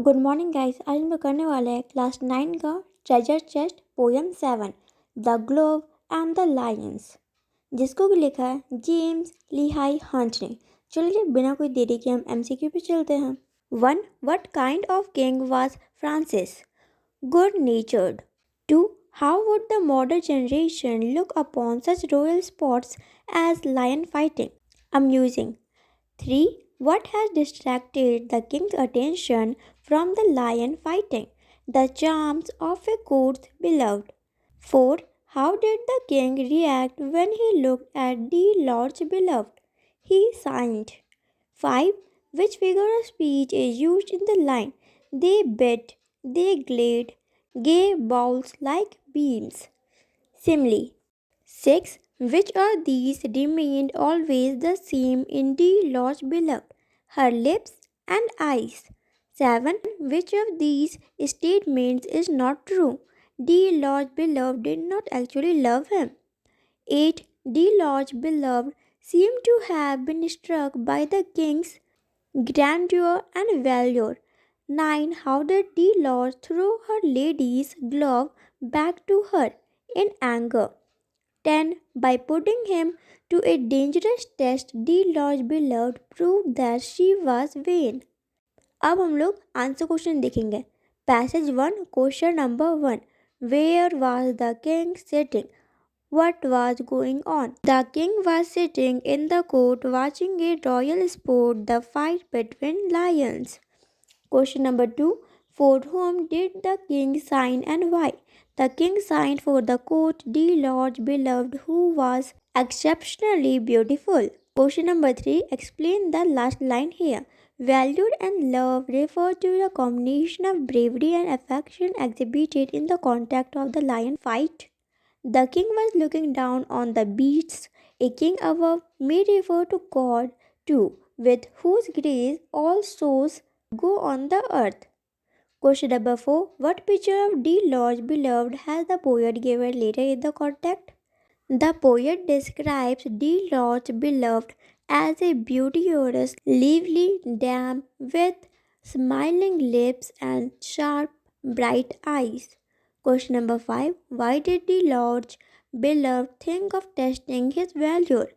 Good morning guys. आज हम लोग करने वाले हैं क्लास 9 का treasure chest poem 7 the globe and the Lions, जिसको भी लिखा है जेम्स लिहाई हंट ने। चलिए बिना कोई देरी के हम एमसीक्यू पे चलते हैं। 1. What kind of king was Francis? Good natured. 2. How would the modern generation look upon such royal sports as lion fighting? Amusing. 3. What has distracted the king's attention from the lion fighting? The charms of a court's beloved. 4. How did the king react when he looked at the lord's beloved? He sighed. 5. Which figure of speech is used in the line? They bit, they glared, gave bowls like beams. Simile. 6. Which of these remained always the same in the Lord's beloved? Her lips and eyes. 7. Which of these statements is not true? The Lord's beloved did not actually love him. 8. The Lord's beloved seemed to have been struck by the king's grandeur and valor. 9. How did the Lord throw her lady's glove back to her in anger? 10. By putting him to a dangerous test, the Lord's beloved proved that she was vain. अब हम लोग answer question देखेंगे। Passage 1, question number 1, where was the king sitting? What was going on? The king was sitting in the court watching a royal sport, the fight between lions. Question number 2, for whom did the king sign and why? The king signed for the court, the Lord's beloved, who was exceptionally beautiful. Question number 3, explain the last line here. Valued and love refer to the combination of bravery and affection exhibited in the contact of the lion fight. The king was looking down on the beasts. A king above may refer to God too, with whose grace all souls go on the earth. Question number 4. What picture of the Lord's beloved has the poet given later in the context? The poet describes the Lord's beloved as a beauteous, lively dame with smiling lips and sharp, bright eyes. Question number 5. Why did the Lord's beloved think of testing his valor?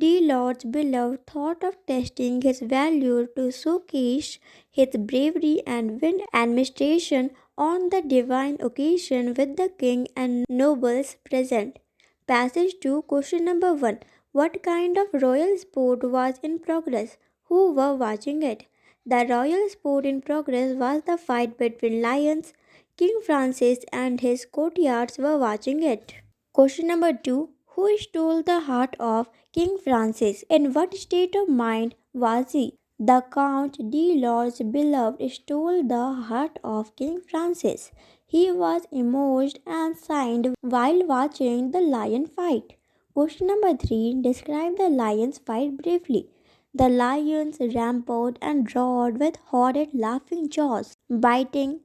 The Lord's beloved thought of testing his valor to showcase his bravery and win administration on the divine occasion with the king and nobles present. Passage 2, question number 1. What kind of royal sport was in progress? Who were watching it? The royal sport in progress was the fight between lions. King Francis and his courtiers were watching it. Question number 2. Who stole the heart of King Francis? In what state of mind was he? The Count de Lord's beloved stole the heart of King Francis. He was immersed and signed while watching the lion fight. Question number 3. Describe the lion's fight briefly. The lions ramped and roared with horrid laughing jaws, biting,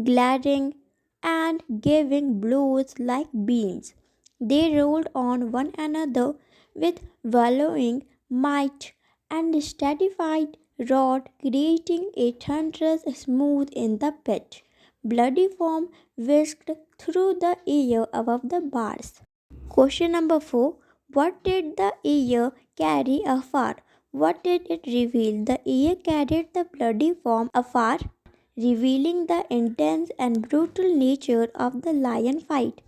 glaring, and giving blows like beams. They rolled on one another with bellowing might and steadified roar, creating a thunderous smooth in the pit. Bloody foam whisked through the air above the bars. Question number 4. What did the air carry afar? What did it reveal? The air carried the bloody foam afar, revealing the intense and brutal nature of the lion fight.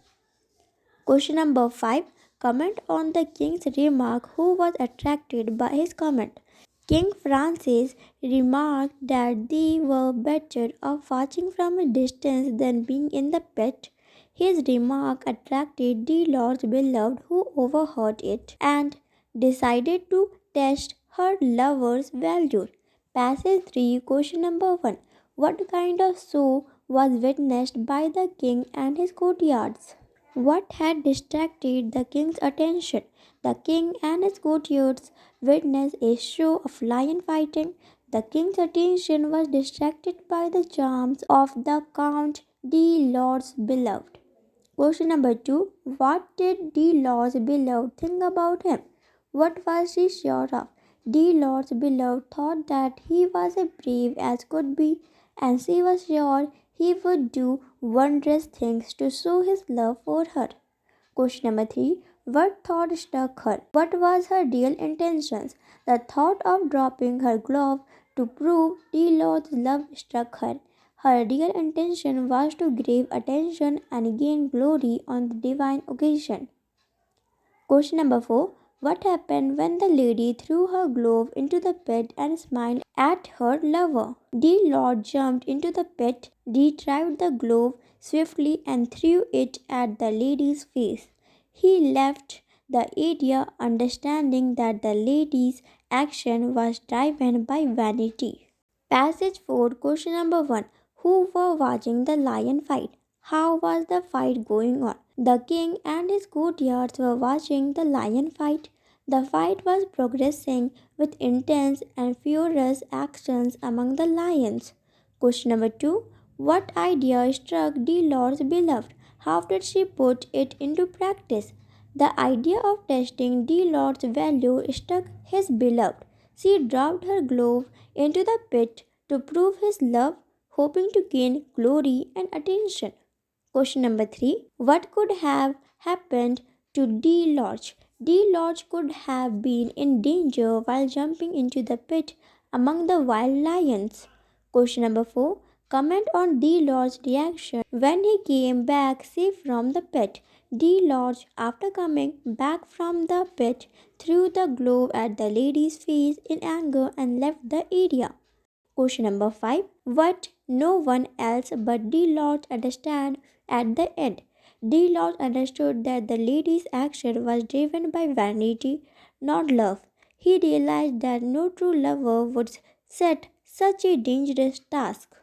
Question number 5. Comment on the king's remark. Who was attracted by his comment? King Francis remarked that they were better off watching from a distance than being in the pit. His remark attracted the Lord's beloved, who overheard it and decided to test her lover's valor. Passage 3, question number 1. What kind of show was witnessed by the king and his courtiers? What had distracted the king's attention? The king and his courtiers witnessed a show of lion fighting. The king's attention was distracted by the charms of the Count de Lord's beloved. Question number 2. What did the Lord's beloved think about him? What was she sure of? The Lord's beloved thought that he was as brave as could be and she was sure he would do wondrous things to show his love for her. Question number 3. What thought struck her? What was her real intentions? The thought of dropping her glove to prove Delord's love struck her. Her real intention was to grab attention and gain glory on the divine occasion. Question number 4. What happened when the lady threw her glove into the pit and smiled at her lover? The Lord jumped into the pit, retrieved the glove swiftly, and threw it at the lady's face. He left the area understanding that the lady's action was driven by vanity. Passage 4, question number 1. Who were watching the lion fight? How was the fight going on? The king and his courtiers were watching the lion fight. The fight was progressing with intense and furious actions among the lions. Question number 2. What idea struck the Lord's beloved? How did she put it into practice? The idea of testing the Lord's value struck his beloved. She dropped her glove into the pit to prove his love, hoping to gain glory and attention. Question number 3. What could have happened to D. Lodge? D. Lodge could have been in danger while jumping into the pit among the wild lions. Question number 4. Comment on D. Lodge's reaction when he came back safe from the pit. D. Lodge, after coming back from the pit, threw the glove at the lady's face in anger and left the area. Question number 5. What no one else but D. Lodge understand at the end. D. Lodge understood that the lady's action was driven by vanity, not love. He realized that no true lover would set such a dangerous task.